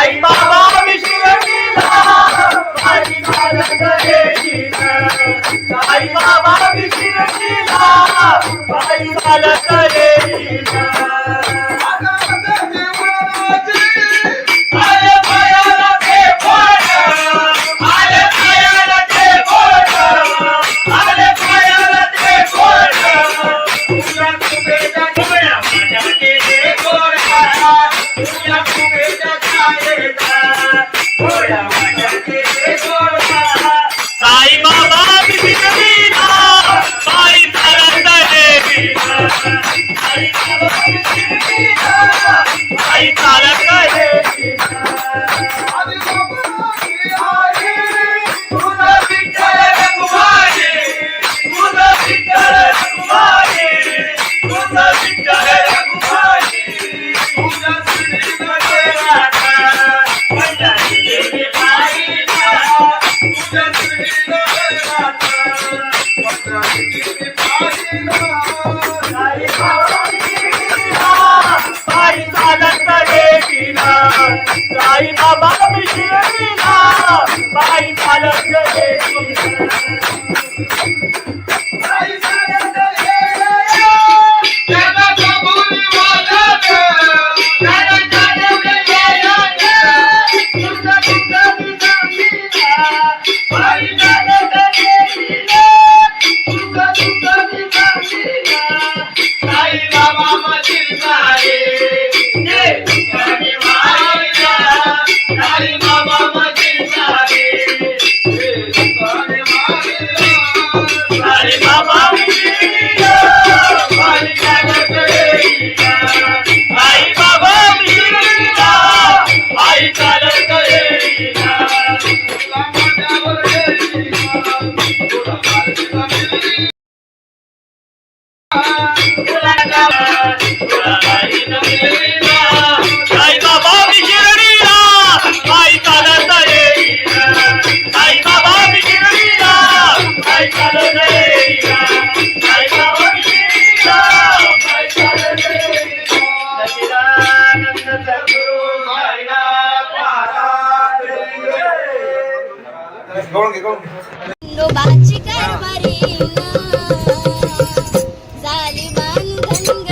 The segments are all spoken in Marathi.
साई बाबा विशिरडीला पायी चालत येईन साई बाबा विशिरडीला पायी चालत येईन साई बाबा विशिरडीला पायी चालत येईन साई बाबा विशिरडीला पायी चालत येईन साई बाबा विशिरडीला पायी चालत येईन लोबाची कारभारी झाली बांधन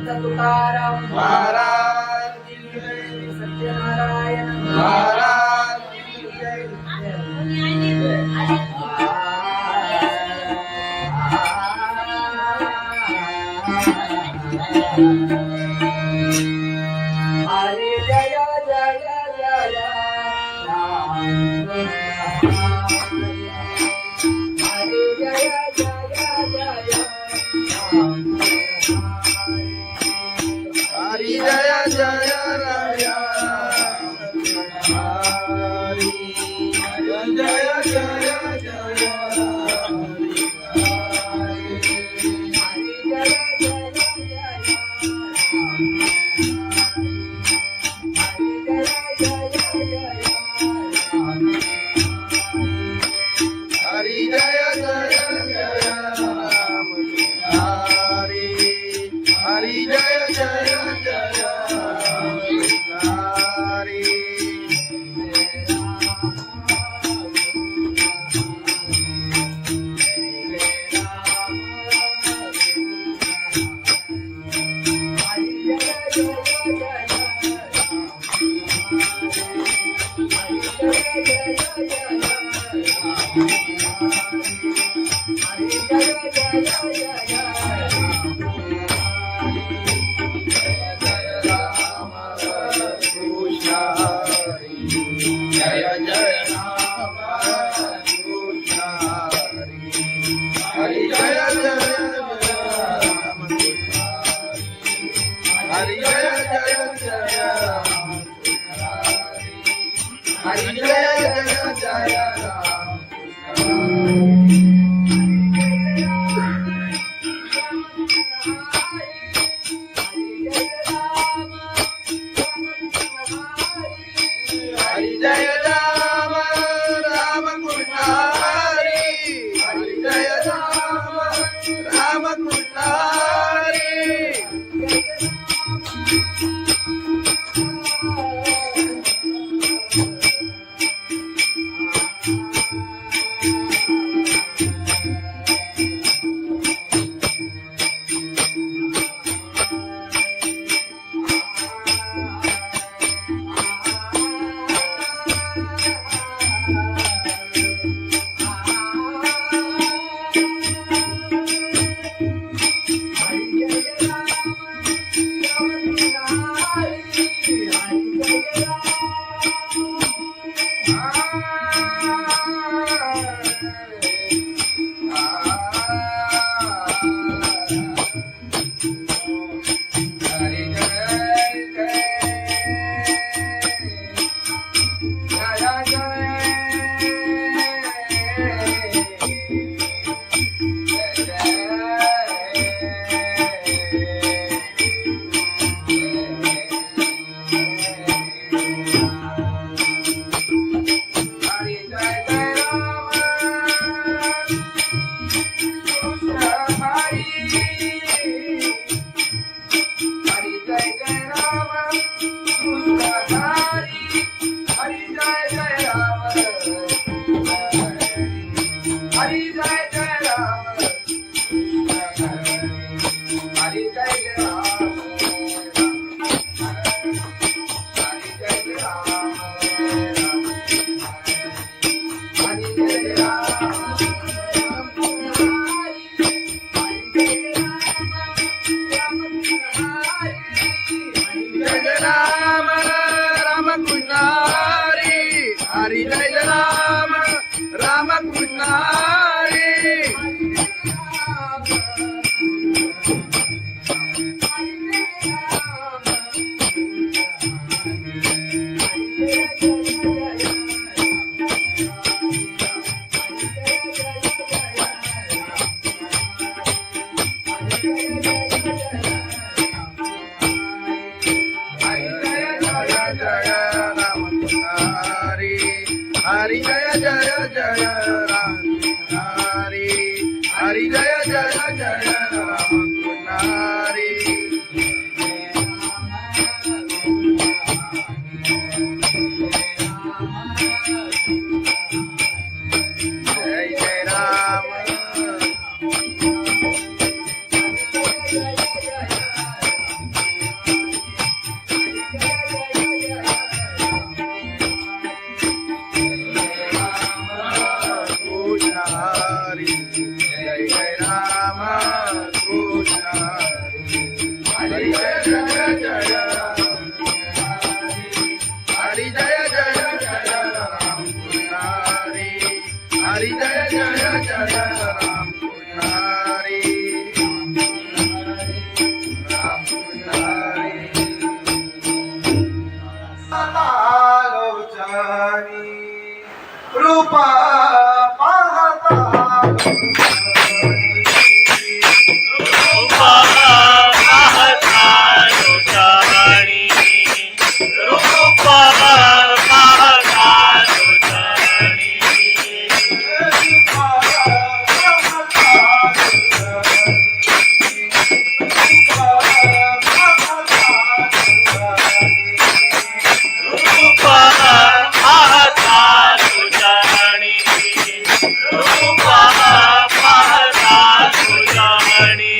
संत तुकाराम महाराज की जय, सत्यनारायण महाराज की जय. हरे जय जय जय राम हरे जय जय जय राम हरि जय जय राया हरि जय जय जय हरि जय जय जय राम हरि हरि जय जय जय राम हरि जय जय राम कृष्ण हरि जय जय राम हरि जय जय जय राम हरि जय जय जय राम हरि जय राम राम कृष्ण हरि हरि जय राम राम कृष्ण हरि हरि जय राम राम कृष्ण हरि हरि जय जय जय राम हरि हरि जय जय जय राम हरि जय जय राम रूपा पाहता रूपा पाहता लोटाणी रूपा पाहता लोटाणी रूपा पाहता लोटाणी रूपा पाहता लोटाणी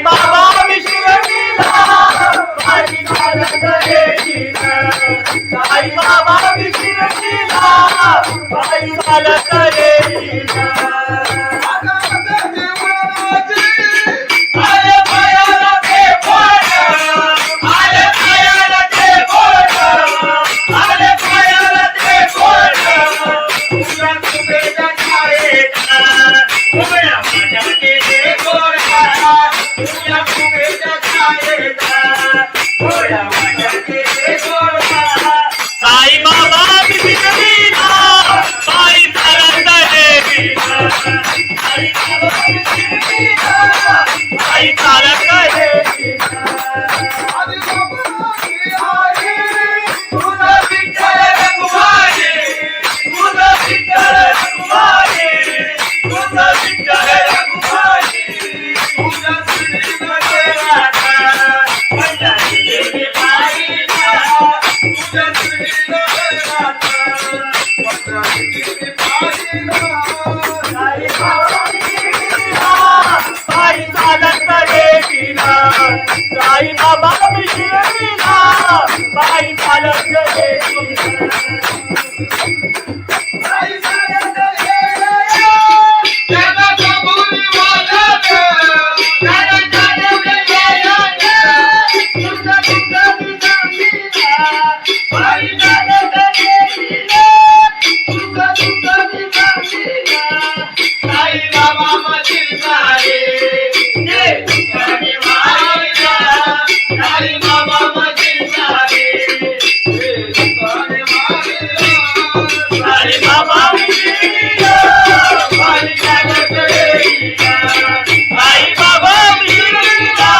बाबा आई बाबांची शिर्डीला आई चालत येईना आधी बाबाची आई तुझं विठ्ठल रखुमाई तुझं विठ्ठल रखुमाई तुझं विठ्ठल रखुमाई तुझ्या शिर्डीला माझ्या शिर्डी बाईला तुझ्या शिर्डीला माझ्या शिर्डी बाईला आई बाबांची शिर्डीला आई चालत येईना आई बाबांची शिर्डीला आई चालत येईना आई सागत ये त्याला कबुली वाला त्याला काढले तुझं तुझं विचारीला आई चालत येईना तुझं तुझं विचारीला आई बाबा माझी सारे आई बाबा माझी सारे आई बाबा मिळीला आई चालत येईना आई बाबा मिळीला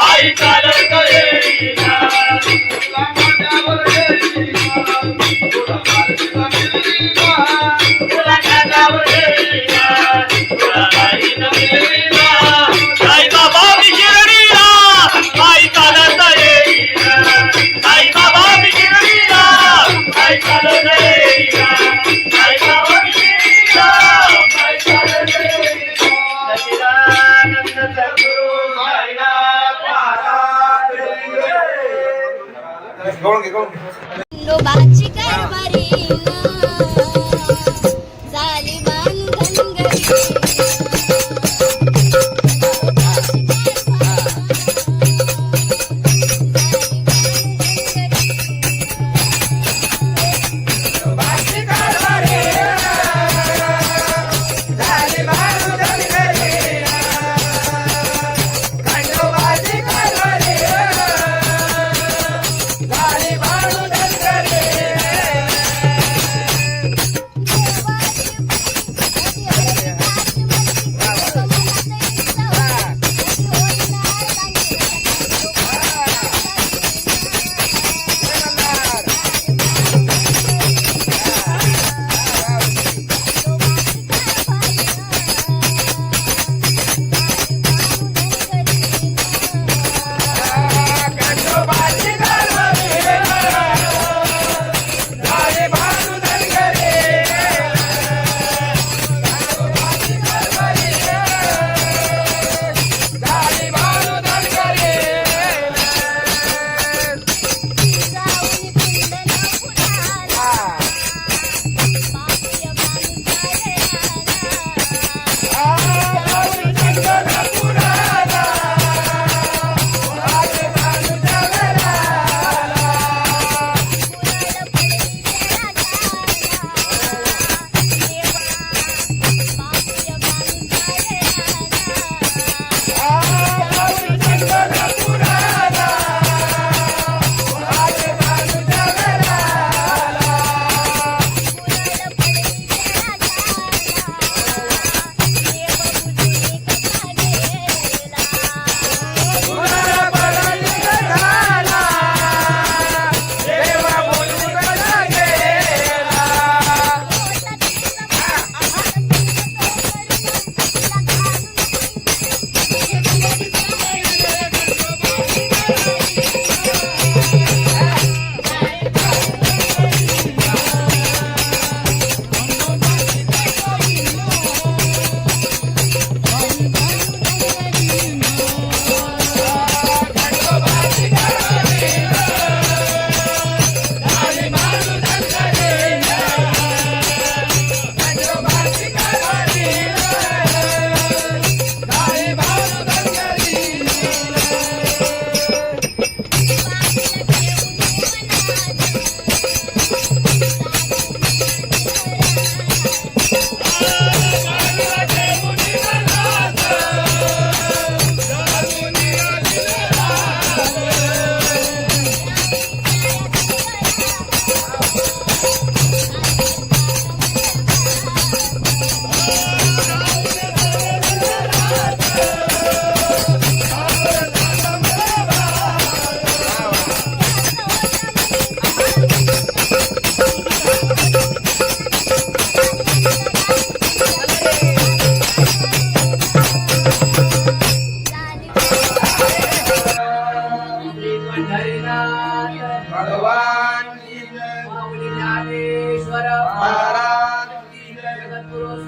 आई चालत येईना तुला खांद्यावर येईना तुला बाईनं मिळीला आई बाबा मिळीला आई चालत येईना आई बाबा मिळीला आई चालत येईना आई बाबा मिळीला आई चालत येईना सच्चिदानंद सद्गुरु साईनाथ महाराज खंडोबाची कारभारी झाली बांधनगरी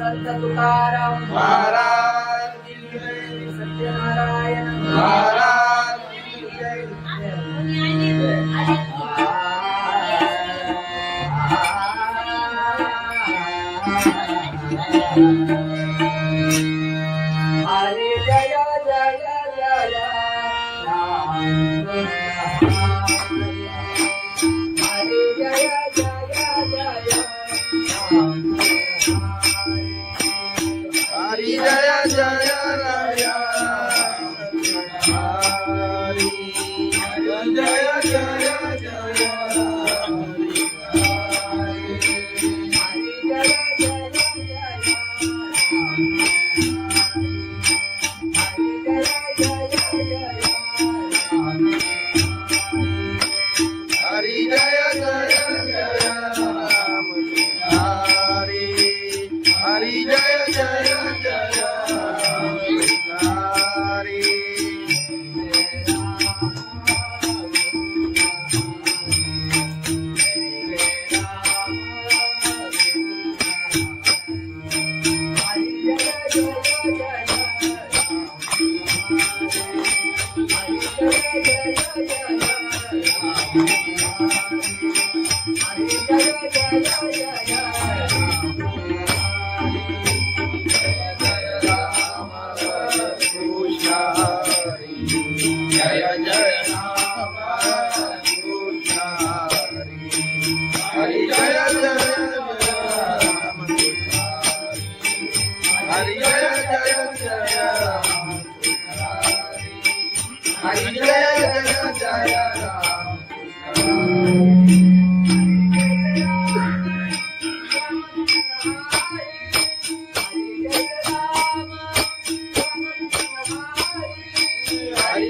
समर्थ तुकाराम महाराज की जय. सत्यनारायण महाराज की जय. हरे जय जय जय राम हरे जय जय जय राम हरी जय जय राय. हरी जय जय जय हरी जय जय जय राम. हरी हरी जय जय जय हरी.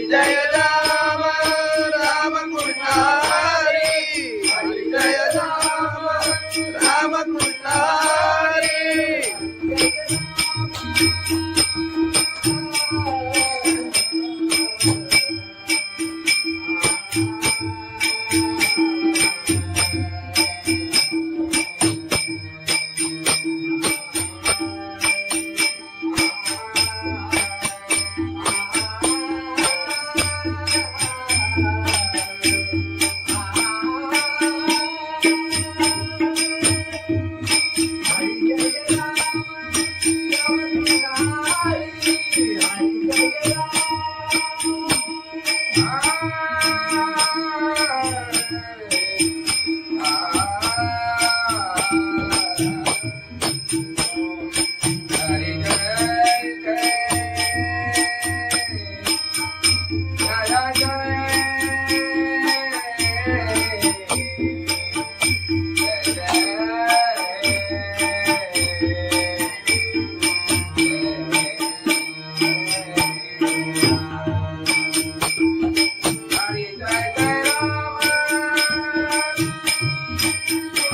जय जय राम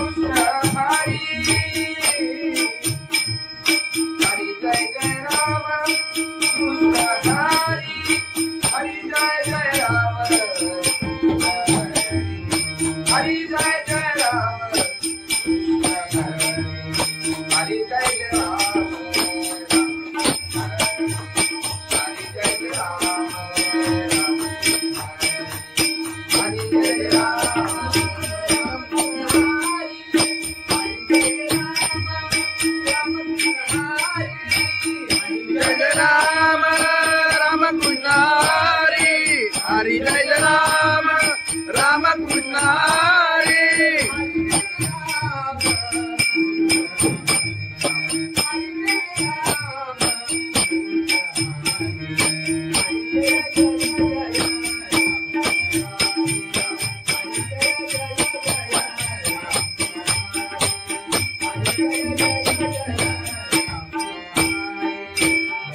कृष्ण हरि. हरि जय जय राम कृष्ण हरि. जय जय जय राम हरि. जय जय जय राम हरि. जय राम राम कृष्ण हरि. हरि जय राम राम कृष्ण हरि.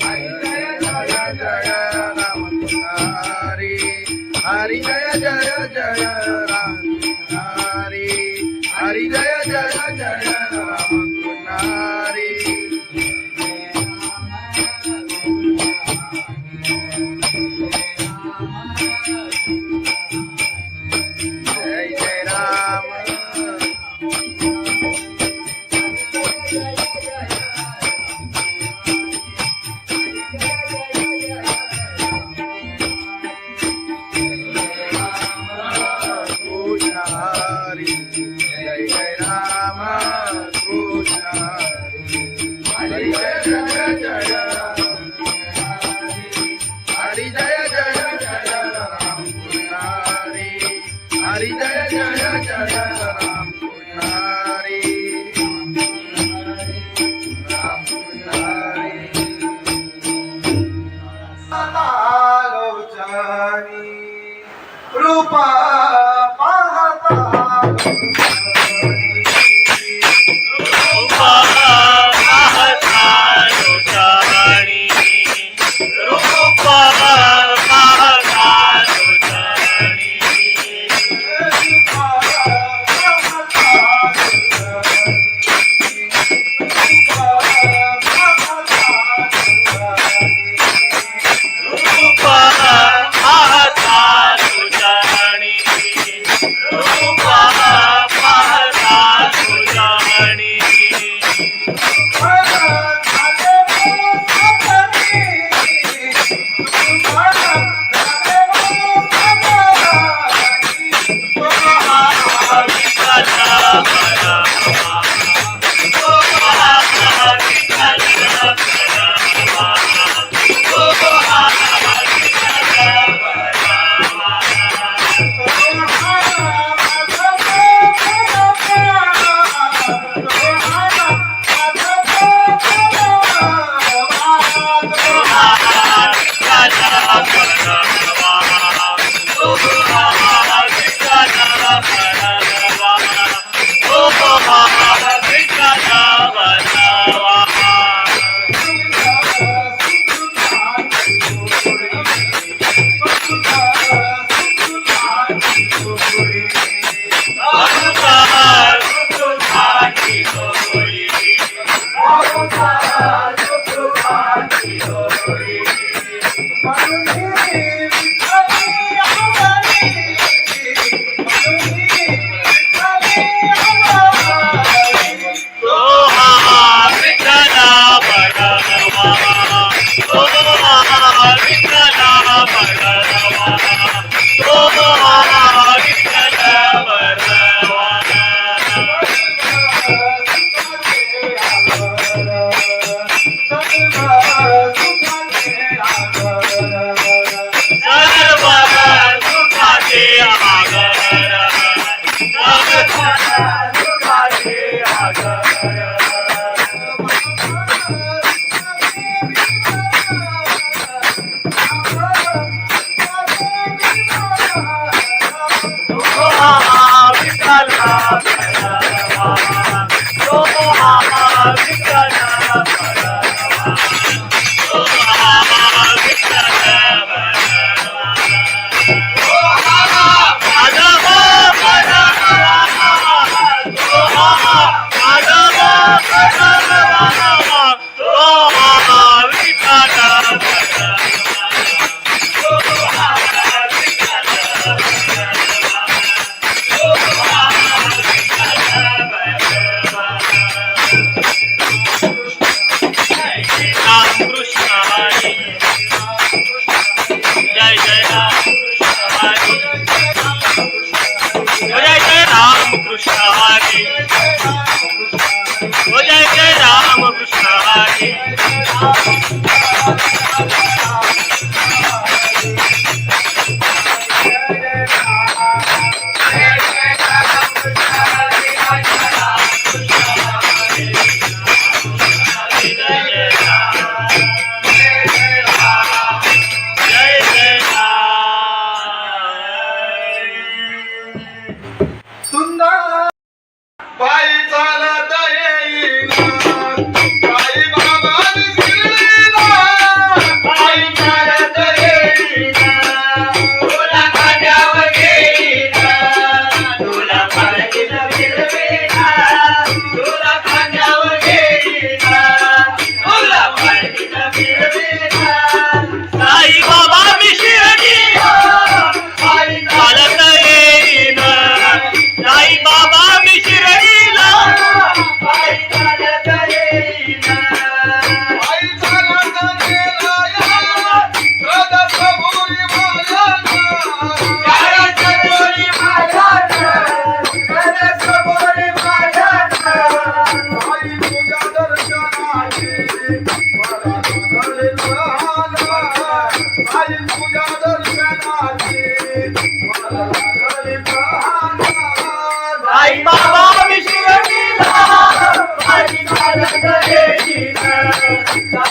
हरि जय राम राम कृष्ण हरि हरि जय जय जय राम हरि हरि जय जय जय राम हरि जय जय राम जय जय राम हरी जय जय जय राम पुजारी हरी जय जय जय राम पुजारी राम पुजारी आलोचनी रूपा पाहता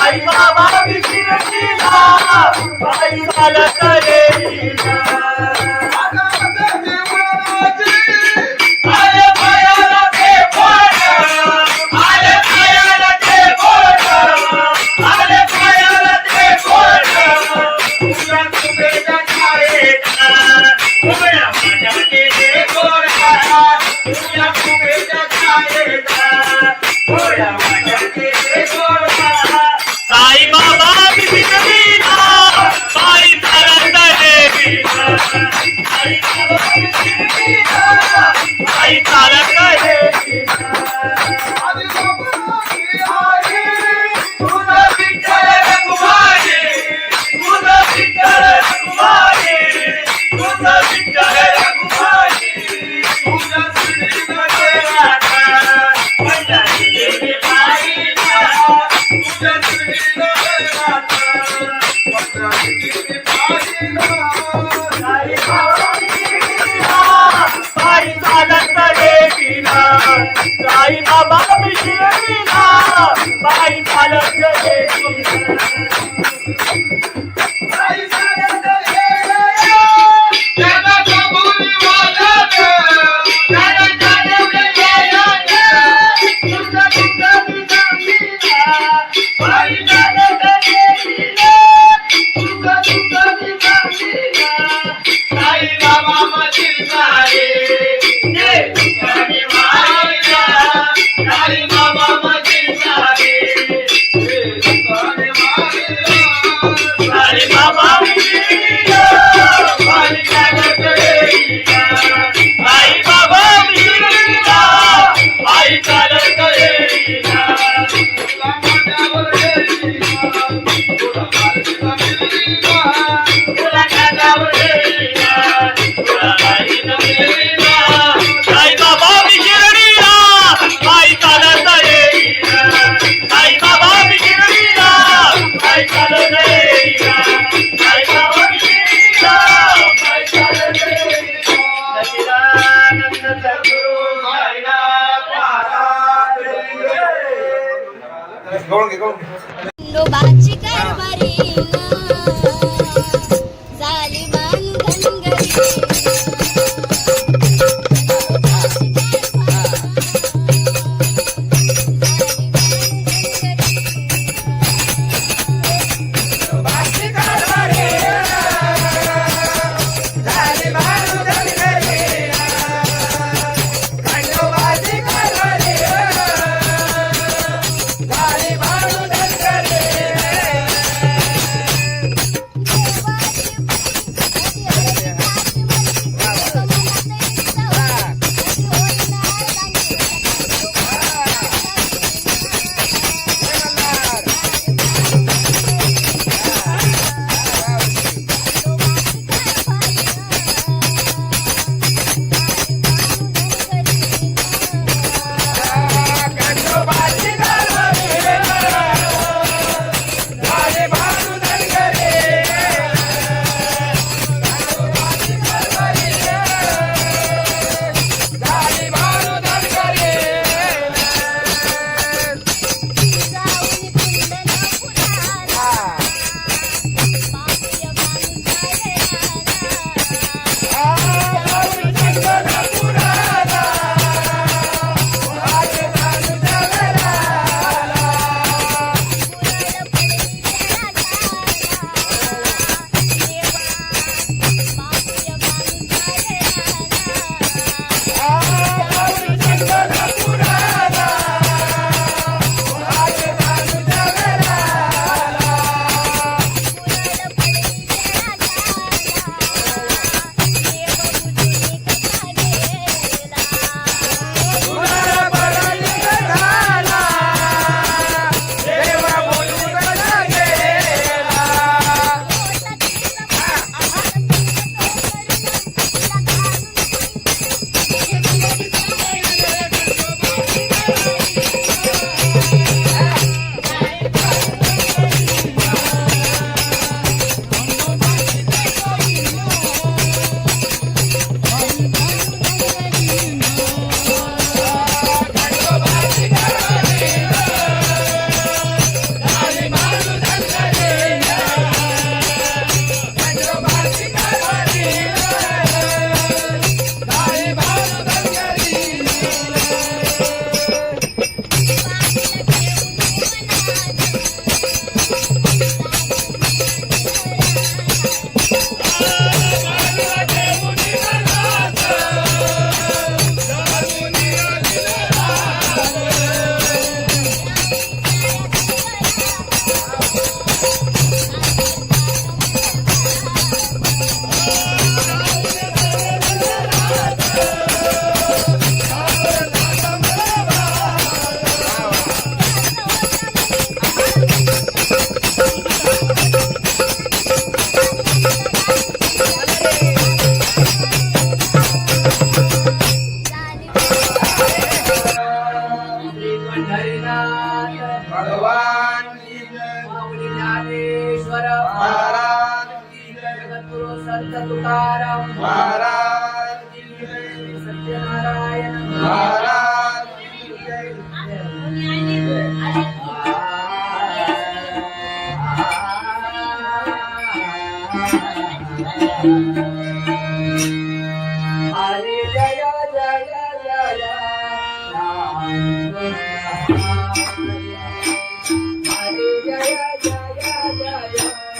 साई बाबा शिर्डीला पायी चालत येईना आले पायाला ते बोट आले पायाला ते बोट आले पायाला ते बोट तुझ्या तुझ्या छायेचा उभ्या माझ्या केले गोरा तुझ्या तुझ्या छायेचा उभ्या माझ्या केले गोरा साई बाबा शिर्डीला पायी चालत येईना साई बाबा शिर्डीला पायी चालत येईना तुझं विठ्ठल रखुमाई तुझं विठ्ठल रखुमाई तुझं विठ्ठल रखुमाई तुझ्या श्रीमध्ये राधा माझ्या देवी बाईला तुझ्या श्रीमध्ये राधा माझ्या देवी बाईला साई बाबा शिर्डीला पायी चालत येईना साई बाबा शिर्डीला पायी चालत येईना साई चालत येईना त्याला कबुली वाजत त्याला जाणवले वाजत तुझं तुझं सांगितला पायी चालत येईना तुझं तुझं सांगितला साई बाबा मधील सारे जे तुझ्याने वाहिला साई बाबा मधील सारे जे तुझ्याने वाहिला साई बाबा शिर्डीला पायी चालत येईना साई बाबा शिर्डीला पायी चालत येईना तुला माझ्यावर येईना तुला माझ्यावर येईना तुला माझ्यावर येईना तुला माझ्यावर येईना साई बाबा शिर्डीला पायी चालत येईना साई बाबा शिर्डीला पायी चालत येईना साई बाबा शिर्डीला पायी चालत येईना सच्चिदानंद सद्गुरु साईनाथ महाराज खंडोबाची कारभारी झाली बांधन घरी तुकाराम महाराज की जय. सत्यनारायण महाराज की जय. हरे जय जय जय राम हरे जय जय जय राम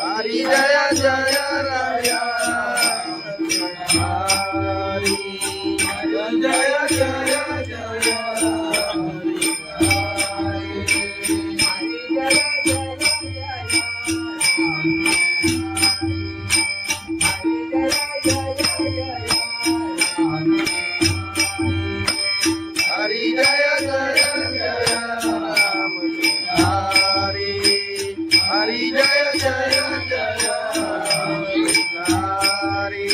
हरी जय जय राया. हरी जय जय जय जय. हरी जय जय जय राम. हरी हरी जय जय जय हरी.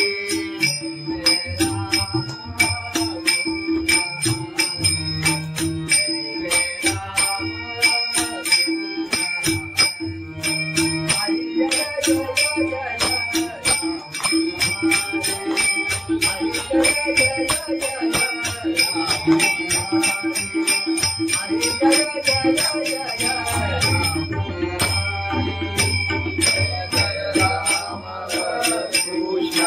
कृष्ण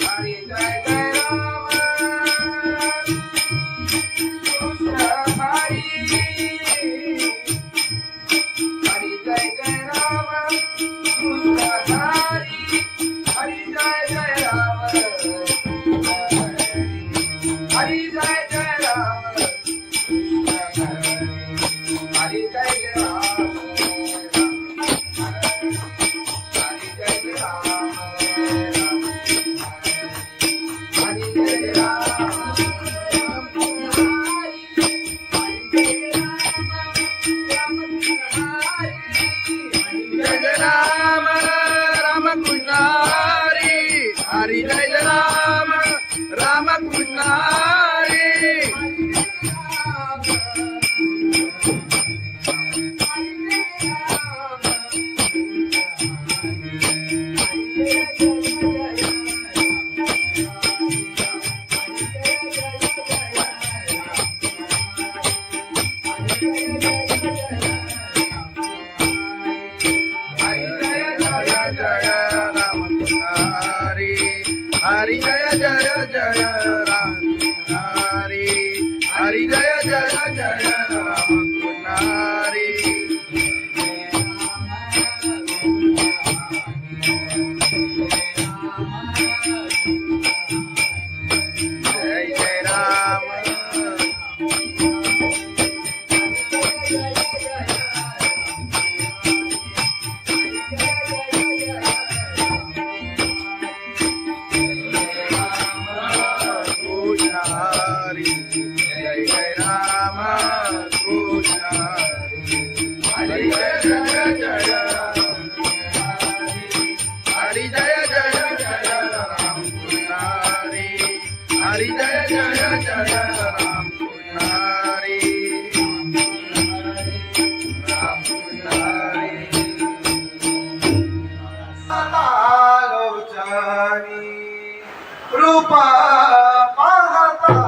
हरी जय जय राम कृष्ण हरी. हरी जय जय राम कृष्ण हरी. हरी जय जय जय राम हरी. जय जय जय राम हरी. जय राम राम कृष्ण हरी. हरी जय राम राम कृष्ण हरी. हरी जय राम राम कृष्ण हरी. हरी जय जय जय राम हरी. हरी जय जय जय राम हरी. जय जय राम. राम कृष्ण हरी जय जय जय राम हरी जय जय जय राम कृष्ण हरी जय जय जय राम कृष्ण राम कृष्ण लोचनी रूपा पाहता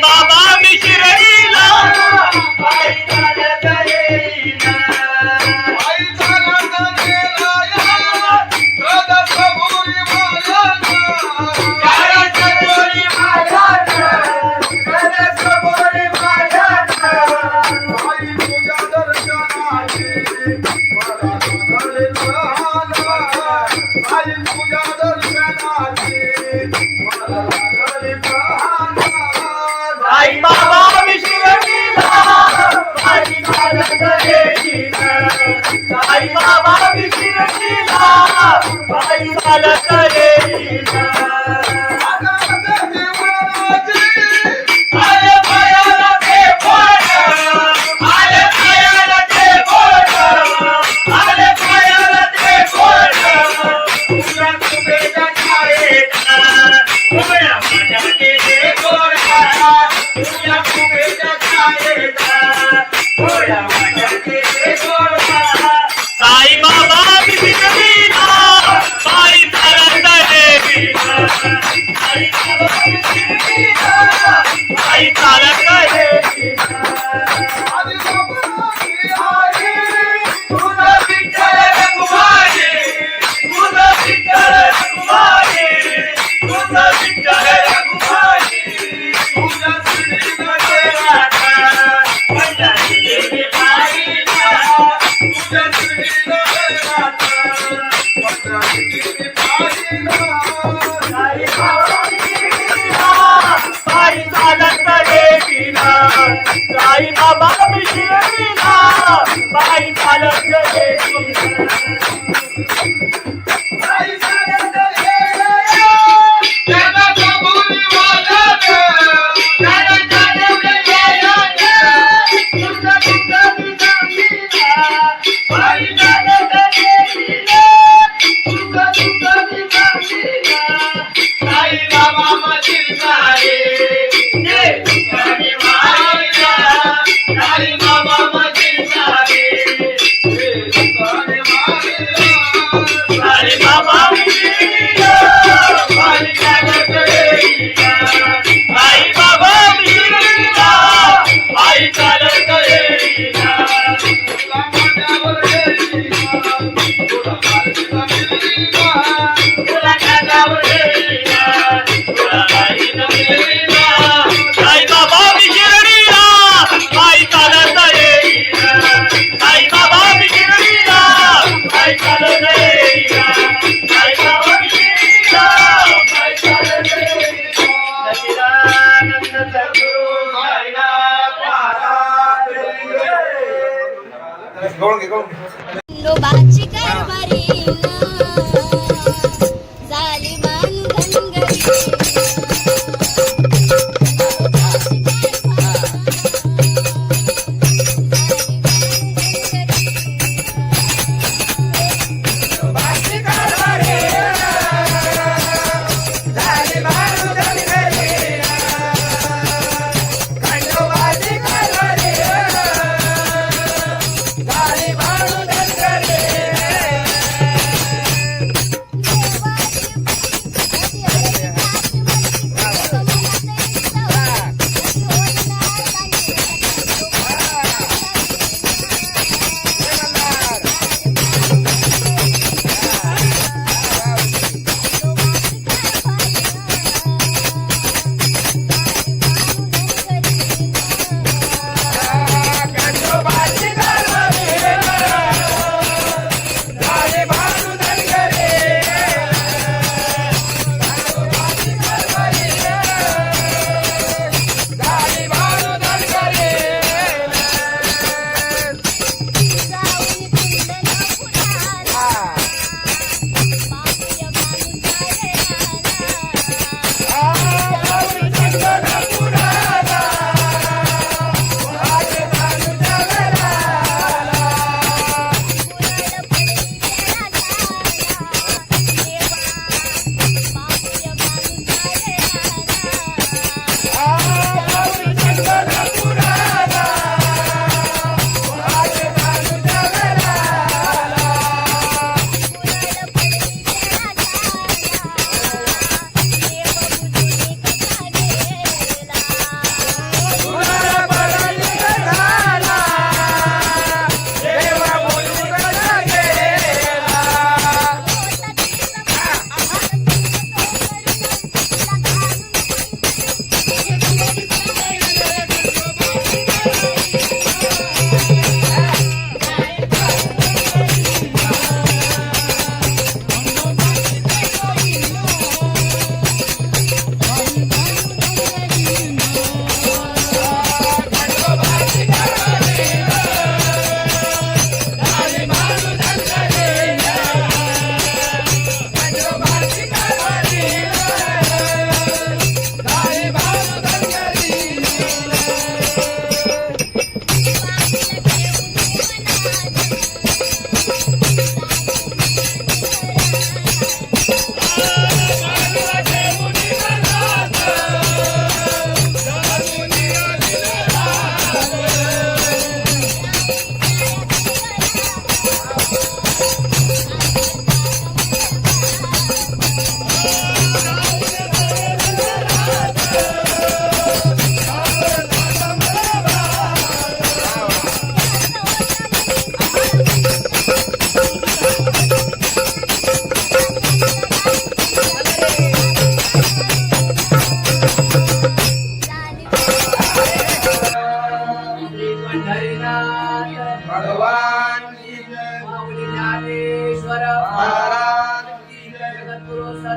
बाबा मी शिर्डीला येईना साई बाबा शिर्डीला पायी चालत येईना आले पायाला ते बोट आले पायाला ते बोट आले पायाला ते बोट तुझ्या कुबेच्या छायेचा उभ्या माझ्या केले गोडा तुझ्या कुबेच्या छायेचा उभ्या माझ्या केले गोडा साई बाबा शिर्डीला पायी चालत येईना साई बाबा शिर्डीला पायी चालत येईना तुझं विठ्ठल रखुमाई तुझं विठ्ठल रखुमाई तुझं विठ्ठल रखुमाई तुझ्या श्रीमध्ये राधा पंढरीची पायीला तुझ्या श्रीमध्ये राधा पंढरीची पायीला साई बाबा शिर्डीला पायी चालत येईना साई बाबा शिर्डीला पायी चालत येईना साई चालत येईना त्याला कबुली वालत त्याला चालवले वालत तुझं तुझं विचारीला पायी चालत येईना तुझं तुझं विचारीला साई बाबा मधील सारे जे तुझ्याने मायला साई बाबा मधील सारे जे तुझ्याने मायला साई बाबा शिर्डीला पायी चालत येईना साई बाबा शिर्डीला पायी चालत येईना तुला माझ्यावर येईना तुला माझ्यावर येईना तुला माझ्यावर येईना तुला माझ्यावर येईना साई बाबा शिर्डीला पायी चालत येईना साई बाबा शिर्डीला पायी चालत येईना साई बाबा शिर्डीला पायी चालत येईना सच्चिदानंद सद्गुरु साईनाथ महाराज खंडोबाची कारभारी झाली बांधनगरी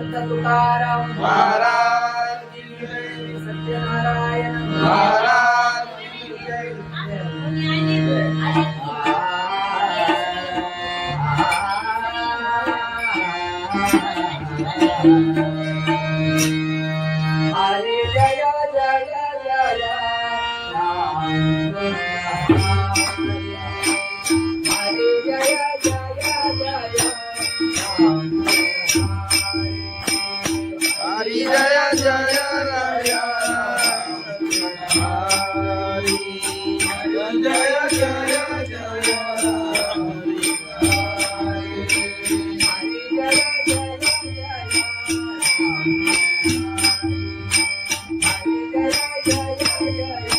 संत तुकाराम महाराज की जय. सत्यनारायण महाराज की जय. हरे जय जय जय राम हरे जय जय जय राम हरी जय जय राया. हरी जय जय जय हरी. हरे जय जय जय